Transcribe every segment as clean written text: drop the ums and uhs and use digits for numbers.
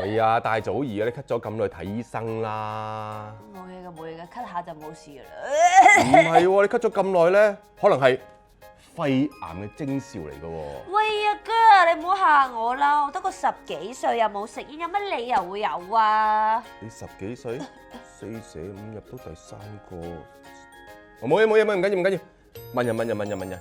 喂啊，大祖兒啊，你咳咗咁耐，睇醫生啦。冇嘢嘅，冇嘢嘅，咳下就冇事噶啦。唔係喎，你咳咗咁耐咧，可能係肺癌嘅徵兆嚟嘅喎。喂啊哥，你唔好嚇我啦，我得個10幾歲又冇食煙，有乜理由會有啊？你10幾歲，4捨5入到第3個。我冇嘢冇嘢，唔緊要唔緊要。問人。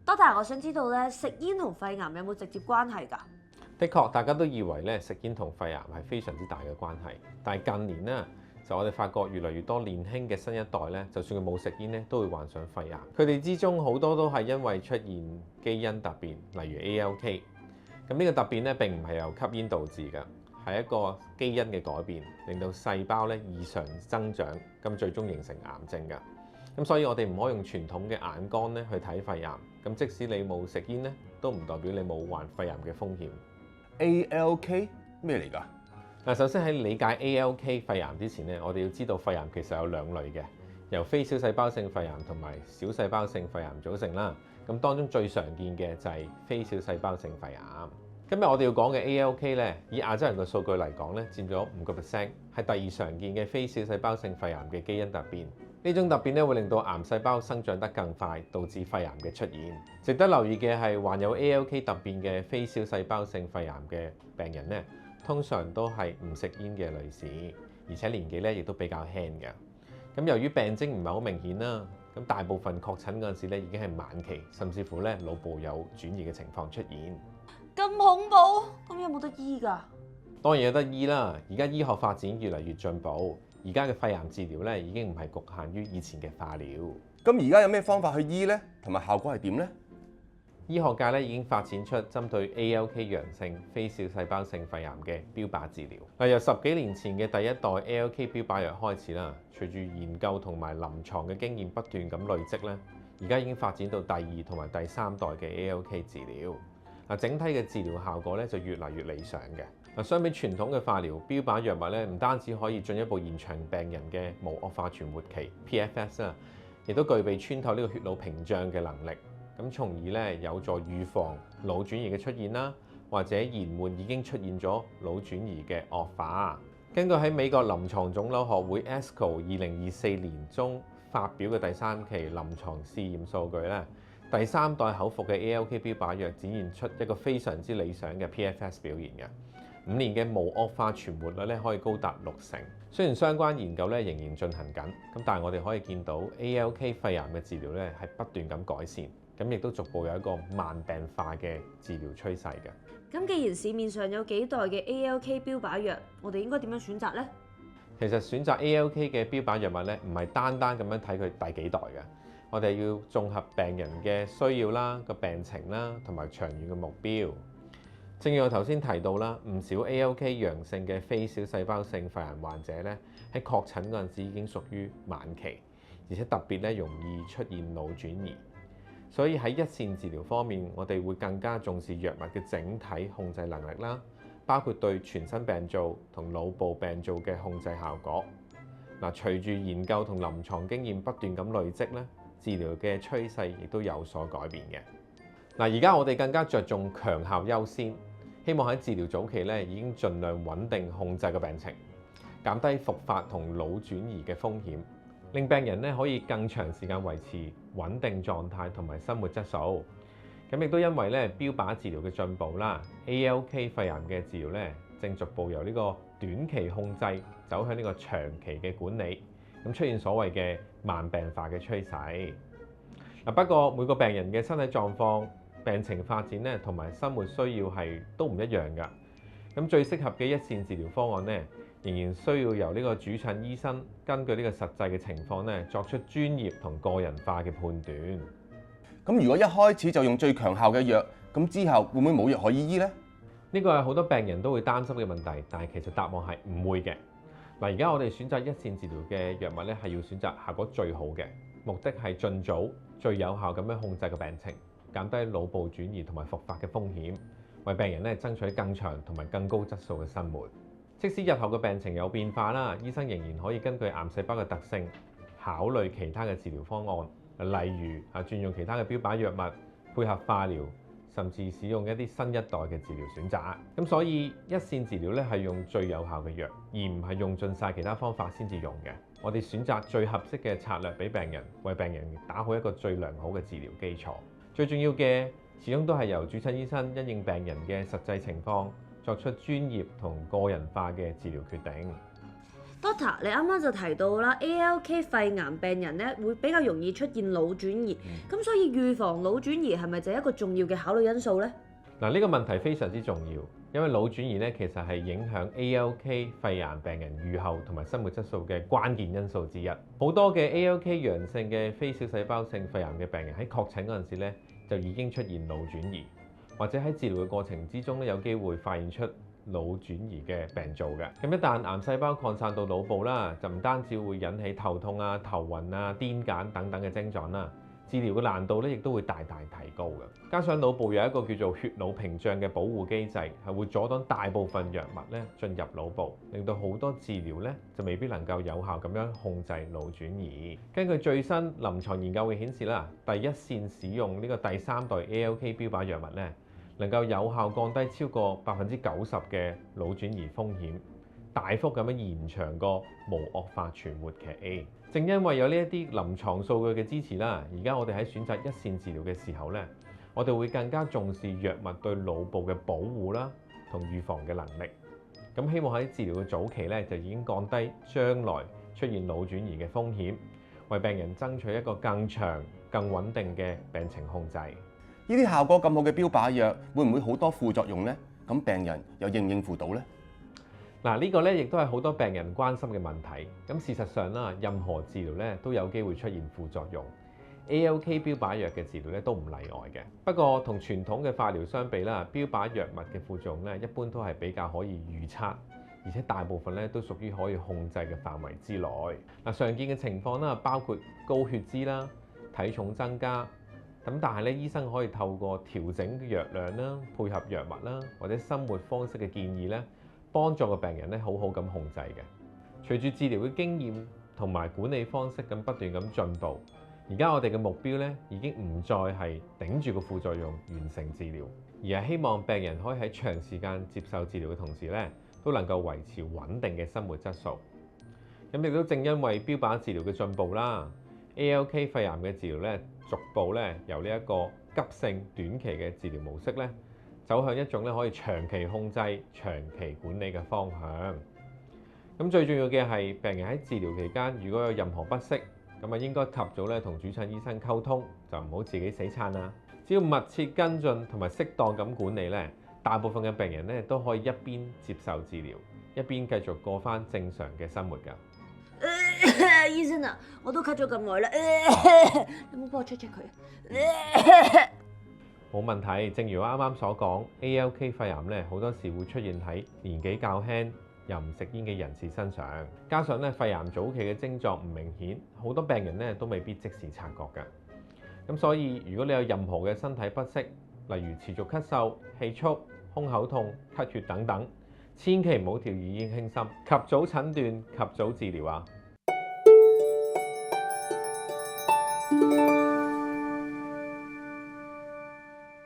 Doctor，我想知道咧，食煙同肺癌有冇直接關係㗎？的確，大家都以為咧食煙同肺癌係非常之大嘅關係，但係近年咧就我哋發覺越嚟越多年輕嘅新一代咧，就算佢冇食煙咧，都會患上肺癌。佢哋之中好多都係因為出現基因突變，例如 ALK。咁呢個突變咧並唔係由吸煙導致嘅，係一個基因嘅改變，令到細胞咧異常增長，咁最終形成癌症㗎。咁所以我哋唔可以用傳統嘅眼光咧去睇肺癌。咁即使你冇食煙咧，都唔代表你冇患肺癌嘅風險。ALK 咩嚟㗎？嗱，首先喺理解 ALK 肺癌之前咧，我哋要知道肺癌其實有兩類嘅，由非小細胞性肺癌同埋小細胞性肺癌組成啦。咁當中最常見嘅就係非小細胞性肺癌。今日我哋要講嘅 ALK 咧，以亞洲人嘅數據嚟講咧，佔咗5%，係第二常見嘅非小細胞性肺癌嘅基因突變。呢種突變咧會令到癌細胞生長得更快，導致肺癌嘅出現。值得留意嘅係，患有 ALK 突變嘅非小細胞性肺癌嘅病人咧，通常都係唔食煙嘅女士，而且年紀咧亦都比較輕嘅。咁由於病徵唔係好明顯啦，咁大部分確診嗰陣時咧已經係晚期，甚至乎咧腦部有轉移嘅情況出現。咁恐怖，咁有冇得醫㗎？當然有得醫啦，而家醫學發展越嚟越進步。而家嘅肺癌治療咧已經唔係局限於以前嘅化療。咁而家有咩方法去醫咧？同埋效果係點咧？醫學界咧已經發展出針對 ALK 陽性非小細胞性肺癌嘅標靶治療。嗱，由10幾年前嘅第一代 ALK 標靶藥開始啦，隨住研究同埋臨床嘅經驗不斷咁累積咧，而家已經發展到第2同埋第3代嘅 ALK 治療。嗱，整體嘅治療效果咧就越嚟越理想嘅。嗱，相比傳統嘅化療，標靶藥物咧唔單止可以進一步延長病人嘅無惡化存活期 PFS 啦，亦都具備穿透呢個血腦屏障嘅能力，咁從而咧有助預防腦轉移嘅出現啦，或者延緩已經出現咗腦轉移嘅惡化。根據喺美國臨床腫瘤學會 ASCO 2024年中發表嘅第3期臨床試驗數據咧，第3代口服嘅 ALK 標靶藥展現出一個非常之理想嘅 PFS 表現嘅。5年嘅無惡化存活率咧可以高達60%。雖然相關研究咧仍然進行緊，咁但係我哋可以見到 ALK 肺癌嘅治療咧係不斷咁改善，咁亦都逐步有一個慢病化嘅治療趨勢嘅。咁既然市面上有幾代嘅 ALK 標靶藥，我哋應該點樣選擇呢？其實選擇 ALK 嘅標靶藥物咧唔係單單咁樣睇佢第幾代嘅，我哋要綜合病人嘅需要啦、個病情啦同埋長遠嘅目標。正如我頭先提到啦，唔少 ALK 陽性嘅非小細胞性肺癌患者咧，喺確診嗰陣時已經屬於晚期，而且特別咧容易出現腦轉移。所以喺一線治療方面，我哋會更加重視藥物嘅整體控制能力啦，包括對全身病灶同腦部病灶嘅控制效果。嗱，隨住研究同臨床經驗不斷咁累積咧，治療嘅趨勢亦都有所改變嘅。嗱，而家我哋更加着重強效優先。希望喺治療早期咧已經盡量穩定控制個病情，減低復發同腦轉移嘅風險，令病人咧可以更長時間維持穩定狀態同埋生活質素。咁亦都因為咧標靶治療嘅進步啦 ，ALK 肺癌嘅治療咧正逐步由呢個短期控制走向呢個長期嘅管理，咁出現所謂嘅慢病化嘅趨勢。嗱，不過每個病人嘅身體狀況、病情發展咧，同埋生活需要係都唔一樣㗎。咁最適合嘅一線治療方案咧，仍然需要由呢個主診醫生根據呢個實際嘅情況咧，作出專業同個人化嘅判斷。咁如果一開始就用最強效嘅藥，咁之後會唔會冇藥可以醫呢？呢個係好多病人都會擔心嘅問題，但係其實答案係唔會嘅。嗱，而家我哋選擇一線治療嘅藥物咧，係要選擇效果最好嘅，目的係盡早、最有效咁樣控制個病情，減低腦部轉移同埋復發嘅風險，為病人咧爭取更長同埋更高質素嘅生活。即使日後嘅病情有變化啦，醫生仍然可以根據癌細胞嘅特性，考慮其他嘅治療方案，例如轉用其他嘅標靶藥物，配合化療，甚至使用一啲新一代嘅治療選擇。咁所以一線治療咧係用最有效嘅藥，而唔係用盡晒其他方法先至用嘅。我哋選擇最合適嘅策略俾病人，為病人打好一個最良好嘅治療基礎。最重要嘅始終都係由主診醫生因應病人嘅實際情況，作出專業同個人化嘅治療決定。Doctor，你啱啱就提到啦，ALK 肺癌病人咧會比較容易出現腦轉移，咁所以預防腦轉移係咪就係一個重要嘅考慮因素呢？嗱，呢個問題非常之重要，因為腦轉移咧其實係影響 ALK 肺癌病人預後同埋生活質素嘅關鍵因素之一。好多嘅 ALK 陽性嘅非小細胞性肺癌嘅病人喺確診嗰陣時咧就已經出現腦轉移，或者喺治療嘅過程之中咧有機會發現出腦轉移嘅病灶嘅。咁一旦癌細胞擴散到腦部啦，就唔單止會引起頭痛啊、頭暈啊、癲癇等等嘅症狀啦，治療嘅難度咧亦都會大大提高嘅。加上腦部有一個叫做血腦屏障嘅保護機制，係會阻擋大部分藥物咧進入腦部，令到好多治療咧就未必能夠有效咁樣控制腦轉移。根據最新臨床研究嘅顯示啦，第一線使用呢個第3代 ALK 標靶藥物咧，能夠有效降低超過90%嘅腦轉移風險，大幅咁樣延長個無惡化存活期。正因為有呢一啲臨床數據嘅支持啦，而家我哋喺選擇一線治療嘅時候咧，我哋會更加重視藥物對腦部嘅保護啦同預防嘅能力。咁希望喺治療嘅早期咧就已經降低將來出現腦轉移嘅風險，為病人爭取一個更長、更穩定嘅病情控制。呢啲效果咁好嘅標靶藥，會唔會好多副作用呢？咁病人又應付到呢？嗱，呢個咧亦都係好多病人關心嘅問題。咁事實上啦，任何治療咧都有機會出現副作用。ALK 標靶藥嘅治療咧都唔例外嘅。不過同傳統嘅化療相比啦，標靶藥物嘅副作用咧一般都係比較可以預測，而且大部分咧都屬於可以控制嘅範圍之內。嗱，常見嘅情況啦，包括高血脂啦、體重增加。咁但係咧，醫生可以透過調整藥量啦、配合藥物啦，或者生活方式嘅建議咧，幫助個病人咧好好咁控制嘅。隨住治療嘅經驗同埋管理方式咁不斷咁進步，而家我哋嘅目標咧已經唔再係頂住個副作用完成治療，而係希望病人可以喺長時間接受治療嘅同時咧，都能夠維持穩定嘅生活質素。咁亦都正因為標靶治療嘅進步啦，ALK 肺癌嘅治療咧，逐步咧由呢一個急性短期嘅治療模式咧，走向一種咧可以長期控制、長期管理嘅方向。咁最重要嘅係病人喺治療期間，如果有任何不適，咁啊應該及早咧同主診醫生溝通，就唔好自己死撐啦。只要密切跟進同埋適當咁管理咧，大部分嘅病人咧都可以一邊接受治療，一邊繼續過返正常嘅生活㗎。醫生啊，我都咳咗咁耐啦，有冇幫我 check 佢？冇問題，正如我啱啱所講，ALK 肺癌咧好多時會出現喺年紀較輕又唔食煙嘅人士身上，加上咧肺癌早期嘅症狀唔明顯，好多病人咧都未必即時察覺㗎。咁所以如果你有任何嘅身體不適，例如持續咳嗽、氣促、胸口痛、咳血等等，千祈唔好掉以輕心，及早診斷、及早治療啊！